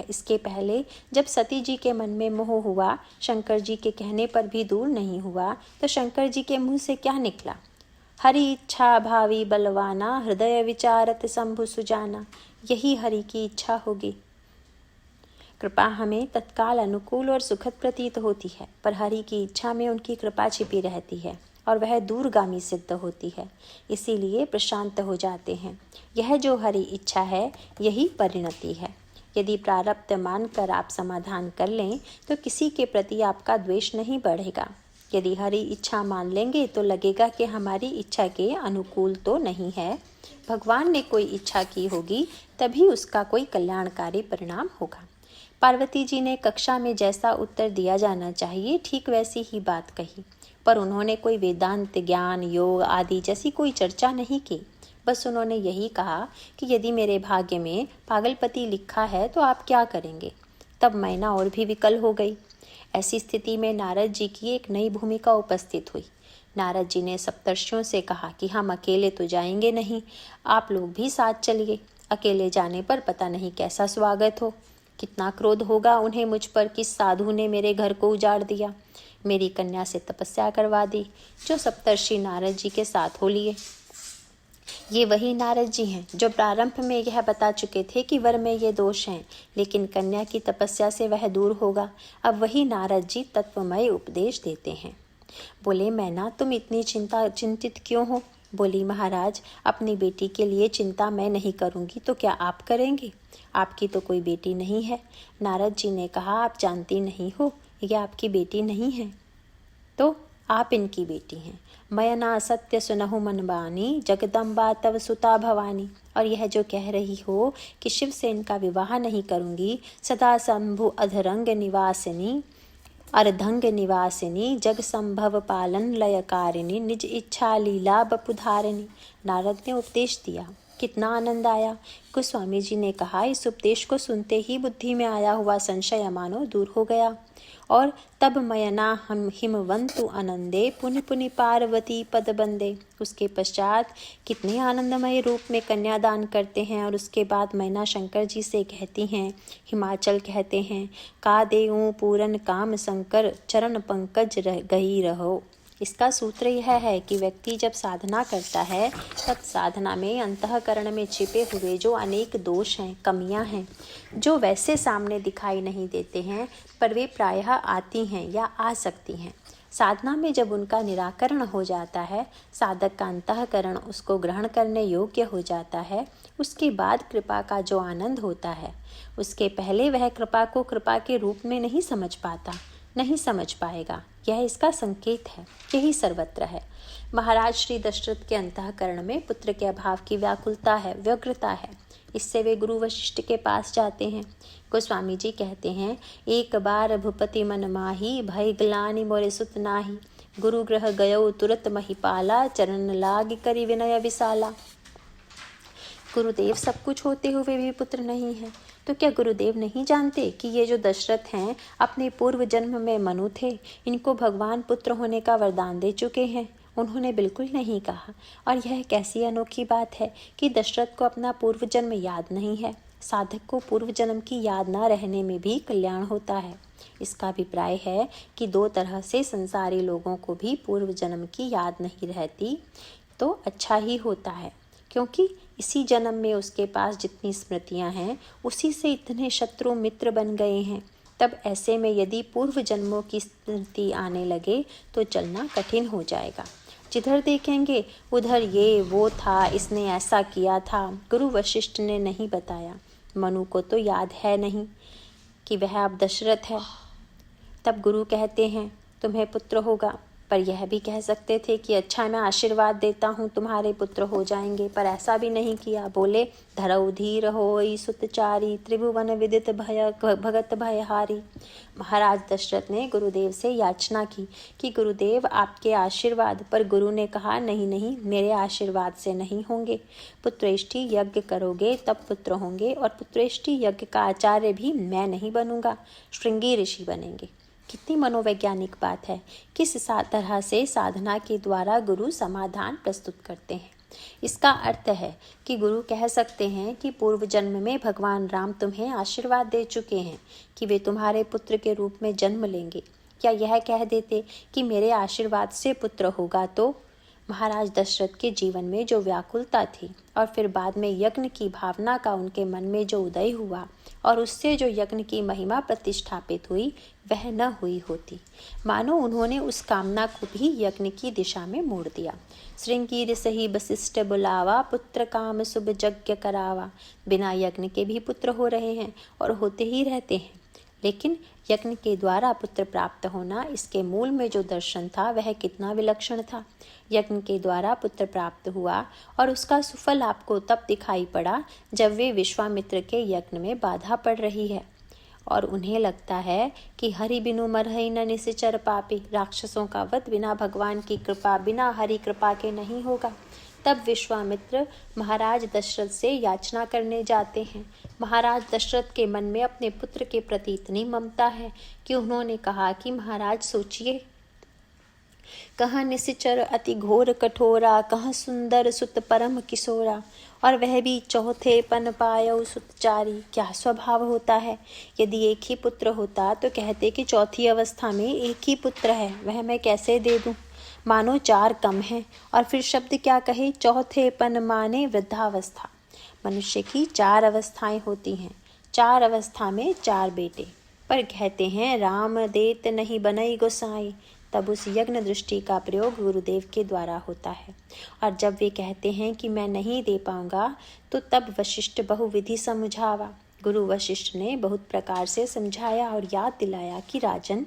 इसके पहले जब सती जी के मन में मोह हुआ, शंकर जी के कहने पर भी दूर नहीं हुआ, तो शंकर जी के मुंह से क्या निकला? हरि इच्छा भावी बलवाना, हृदय विचारत शंभु सुजाना। यही हरि की इच्छा होगी। कृपा हमें तत्काल अनुकूल और सुखद प्रतीत होती है, पर हरि की इच्छा में उनकी कृपा छिपी रहती है और वह दूरगामी सिद्ध होती है। इसीलिए प्रशांत हो जाते हैं। यह जो हरि इच्छा है यही परिणति है। यदि प्रारब्ध मानकर आप समाधान कर लें तो किसी के प्रति आपका द्वेष नहीं बढ़ेगा। यदि हरि इच्छा मान लेंगे तो लगेगा कि हमारी इच्छा के अनुकूल तो नहीं है। भगवान ने कोई इच्छा की होगी तभी उसका कोई कल्याणकारी परिणाम होगा। पार्वती जी ने कक्षा में जैसा उत्तर दिया जाना चाहिए ठीक वैसी ही बात कही, पर उन्होंने कोई वेदांत, ज्ञान, योग आदि जैसी कोई चर्चा नहीं की। बस उन्होंने यही कहा कि यदि मेरे भाग्य में पागलपति लिखा है तो आप क्या करेंगे। तब मैना और भी विकल हो गई। ऐसी स्थिति में नारद जी की एक नई भूमिका उपस्थित हुई। नारद जी ने सप्तर्षियों से कहा कि हम अकेले तो जाएंगे नहीं, आप लोग भी साथ चलिए। अकेले जाने पर पता नहीं कैसा स्वागत हो, कितना क्रोध होगा उन्हें मुझ पर कि साधु ने मेरे घर को उजाड़ दिया, मेरी कन्या से तपस्या करवा दी। जो सप्तर्षि नारद जी के साथ हो लिए, ये वही नारद जी हैं जो प्रारंभ में यह बता चुके थे कि वर में ये दोष हैं, लेकिन कन्या की तपस्या से वह दूर होगा। अब वही नारद जी तत्वमय उपदेश देते हैं। बोले, मैना तुम इतनी चिंतित क्यों हो? बोली, महाराज अपनी बेटी के लिए चिंता मैं नहीं करूंगी तो क्या आप करेंगे? आपकी तो कोई बेटी नहीं है। नारद जी ने कहा, आप जानती नहीं हो, यह आपकी बेटी नहीं है तो आप इनकी बेटी हैं। मयना सत्य सुनहु मनबानी, जगदम्बा तव सुता भवानी। और यह जो कह रही हो कि शिव से इनका विवाह नहीं करूंगी, सदा शंभु अधरंग निवासिनी, अर्धंग निवासिनी, जग संभव पालन लयकारिणी, निज इच्छा लीला बपुधारिणी। नारद ने उपदेश दिया, कितना आनंद आया। गोस्वामी जी ने कहा, इस उपदेश को सुनते ही बुद्धि में आया हुआ संशय मानो दूर हो गया। और तब मयना हम हिमवंतु आनंदे, पुनि पुनि पार्वती पद बंदे। उसके पश्चात कितने आनंदमय रूप में कन्यादान करते हैं। और उसके बाद मैना शंकर जी से कहती हैं, हिमाचल कहते हैं, का देऊं पूरन काम शंकर, चरण पंकज गई रहो। इसका सूत्र यह है कि व्यक्ति जब साधना करता है तब साधना में अंतःकरण में छिपे हुए जो अनेक दोष हैं, कमियां हैं, जो वैसे सामने दिखाई नहीं देते हैं पर वे प्रायः आती हैं या आ सकती हैं, साधना में जब उनका निराकरण हो जाता है, साधक का अंतःकरण उसको ग्रहण करने योग्य हो जाता है, उसके बाद कृपा का जो आनंद होता है, उसके पहले वह कृपा को कृपा के रूप में नहीं समझ पाता, नहीं समझ पाएगा। यह इसका संकेत है। यही सर्वत्र है। महाराज श्री दशरथ के अंतःकरण में पुत्र के अभाव की व्याकुलता है, व्यग्रता है। इससे वे गुरु वशिष्ठ के पास जाते हैं। गोस्वामी जी कहते हैं, एक बार भूपति मन माही, भय ग्लानि मोरे सुत नाही। गुरु ग्रह गयो तुरत महिपाला, चरण लाग करि विनय विशाला। गुरुदेव सब कुछ होते हुए भी पुत्र नहीं है, तो क्या गुरुदेव नहीं जानते कि ये जो दशरथ हैं अपने पूर्व जन्म में मनु थे, इनको भगवान पुत्र होने का वरदान दे चुके हैं। उन्होंने बिल्कुल नहीं कहा। और यह कैसी अनोखी बात है कि दशरथ को अपना पूर्व जन्म याद नहीं है। साधक को पूर्व जन्म की याद न रहने में भी कल्याण होता है। इसका अभिप्राय है कि दो तरह से संसारी लोगों को भी पूर्व जन्म की याद नहीं रहती तो अच्छा ही होता है, क्योंकि इसी जन्म में उसके पास जितनी स्मृतियां हैं उसी से इतने शत्रु मित्र बन गए हैं। तब ऐसे में यदि पूर्व जन्मों की स्मृति आने लगे तो चलना कठिन हो जाएगा। जिधर देखेंगे उधर ये वो था, इसने ऐसा किया था। गुरु वशिष्ठ ने नहीं बताया। मनु को तो याद है नहीं कि वह अब दशरथ है। तब गुरु कहते हैं तुम्हें पुत्र होगा, पर यह भी कह सकते थे कि अच्छा मैं आशीर्वाद देता हूँ तुम्हारे पुत्र हो जाएंगे, पर ऐसा भी नहीं किया। बोले धरऊ धीर होई सुतचारी, त्रिभुवन विदित भय भगत भयहारी। महाराज दशरथ ने गुरुदेव से याचना की कि गुरुदेव आपके आशीर्वाद, पर गुरु ने कहा नहीं नहीं, मेरे आशीर्वाद से नहीं होंगे। पुत्रेष्टि यज्ञ करोगे तब पुत्र होंगे, और पुत्रेष्टि यज्ञ का आचार्य भी मैं नहीं बनूंगा, श्रृंगी ऋषि बनेंगे। कितनी मनोवैज्ञानिक बात है। किस तरह से साधना के द्वारा गुरु समाधान प्रस्तुत करते हैं। इसका अर्थ है कि गुरु कह सकते हैं कि पूर्व जन्म में भगवान राम तुम्हें आशीर्वाद दे चुके हैं कि वे तुम्हारे पुत्र के रूप में जन्म लेंगे। क्या यह कह देते कि मेरे आशीर्वाद से पुत्र होगा तो महाराज दशरथ के जीवन में जो व्याकुलता थी और फिर बाद में यज्ञ की भावना का उनके मन में जो उदय हुआ और उससे जो यज्ञ की महिमा प्रतिष्ठापित हुई वह न हुई होती। मानो उन्होंने उस कामना को भी यज्ञ की दिशा में मोड़ दिया। श्रृंगीर सही वशिष्ठ बुलावा, पुत्र काम शुभ यज्ञ करावा। बिना यज्ञ के भी पुत्र हो रहे हैं और होते ही रहते हैं, लेकिन यज्ञ के द्वारा पुत्र प्राप्त होना, इसके मूल में जो दर्शन था वह कितना विलक्षण था। यज्ञ के द्वारा पुत्र प्राप्त हुआ और उसका सुफल आपको तब दिखाई पड़ा जब वे विश्वामित्र के यज्ञ में बाधा पड़ रही है और उन्हें लगता है कि हरि बिनु मरहि न निश्चर पापी। राक्षसों का वध बिना भगवान की कृपा, बिना हरि कृपा के नहीं होगा। तब विश्वामित्र महाराज दशरथ से याचना करने जाते हैं। महाराज दशरथ के मन में अपने पुत्र के प्रति इतनी ममता है कि उन्होंने कहा कि महाराज सोचिए, कहाँ निश्चर अति घोर कठोरा, कहाँ सुंदर सुत परम किशोरा, और वह भी चौथे पन पायो सुतचारी। क्या स्वभाव होता है। यदि एक ही पुत्र होता तो कहते कि चौथी अवस्था में एक ही पुत्र है, वह मैं कैसे दे दूं। मानो 4 कम है, और फिर शब्द क्या कहे, चौथे पन माने वृद्धावस्था। मनुष्य की 4 अवस्थाएं होती हैं, 4 अवस्था में 4 बेटे। पर कहते हैं राम देत नहीं बनई गोसाई। तब उस यज्ञ दृष्टि का प्रयोग गुरुदेव के द्वारा होता है। और जब वे कहते हैं कि मैं नहीं दे पाऊंगा, तो तब वशिष्ठ बहुविधि समझावा। गुरु वशिष्ठ ने बहुत प्रकार से समझाया और याद दिलाया कि राजन,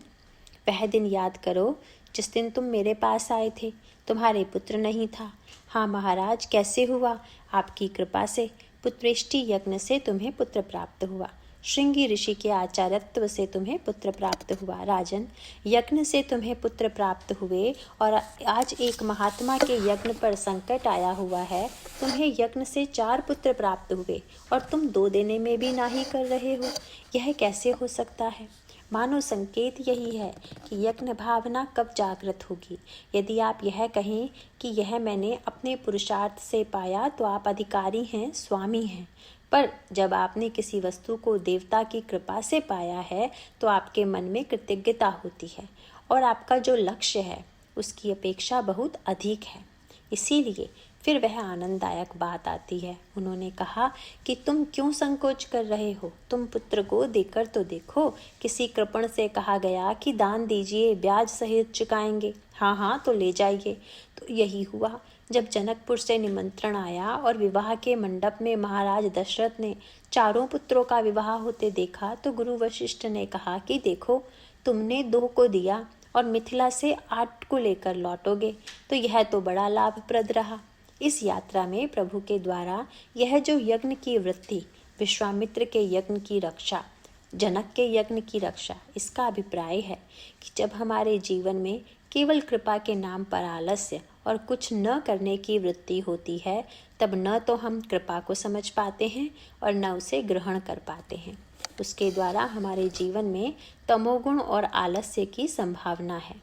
वह दिन याद करो जिस दिन तुम मेरे पास आए थे, तुम्हारे पुत्र नहीं था। हाँ महाराज, कैसे हुआ? आपकी कृपा से पुत्रेष्टि यज्ञ से तुम्हें पुत्र प्राप्त हुआ। श्रृंगी ऋषि के आचार्यत्व से तुम्हें पुत्र प्राप्त हुआ। राजन, यज्ञ से तुम्हें पुत्र प्राप्त हुए और आज एक महात्मा के यज्ञ पर संकट आया हुआ है। तुम्हें यज्ञ से 4 पुत्र प्राप्त हुए और तुम 2 देने में भी नाही कर रहे हो। यह कैसे हो सकता है? मानो संकेत यही है कि यज्ञ भावना कब जागृत होगी। यदि आप यह कहें कि यह मैंने अपने पुरुषार्थ से पाया तो आप अधिकारी हैं, स्वामी हैं। पर जब आपने किसी वस्तु को देवता की कृपा से पाया है तो आपके मन में कृतज्ञता होती है और आपका जो लक्ष्य है उसकी अपेक्षा बहुत अधिक है। इसीलिए फिर वह आनंददायक बात आती है। उन्होंने कहा कि तुम क्यों संकोच कर रहे हो, तुम पुत्र को देकर तो देखो। किसी कृपण से कहा गया कि दान दीजिए, ब्याज सहित चुकाएंगे। हाँ हाँ तो ले जाइए। तो यही हुआ। जब जनकपुर से निमंत्रण आया और विवाह के मंडप में महाराज दशरथ ने 4 पुत्रों का विवाह होते देखा तो गुरु वशिष्ठ ने कहा कि देखो, तुमने 2 को दिया और मिथिला से 8 को लेकर लौटोगे, तो यह तो बड़ा लाभप्रद रहा। इस यात्रा में प्रभु के द्वारा यह जो यज्ञ की वृत्ति, विश्वामित्र के यज्ञ की रक्षा, जनक के यज्ञ की रक्षा, इसका अभिप्राय है कि जब हमारे जीवन में केवल कृपा के नाम पर आलस्य और कुछ न करने की वृत्ति होती है, तब न तो हम कृपा को समझ पाते हैं और न उसे ग्रहण कर पाते हैं। उसके द्वारा हमारे जीवन में तमोगुण और आलस्य की संभावना है।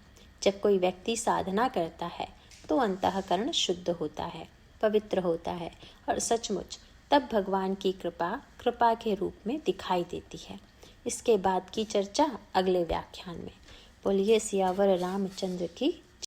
जब कोई व्यक्ति साधना करता है तो अंतःकरण शुद्ध होता है, पवित्र होता है और सचमुच तब भगवान की कृपा के रूप में दिखाई देती है। इसके बाद की चर्चा अगले व्याख्यान में। बोलिए सियावर रामचंद्र की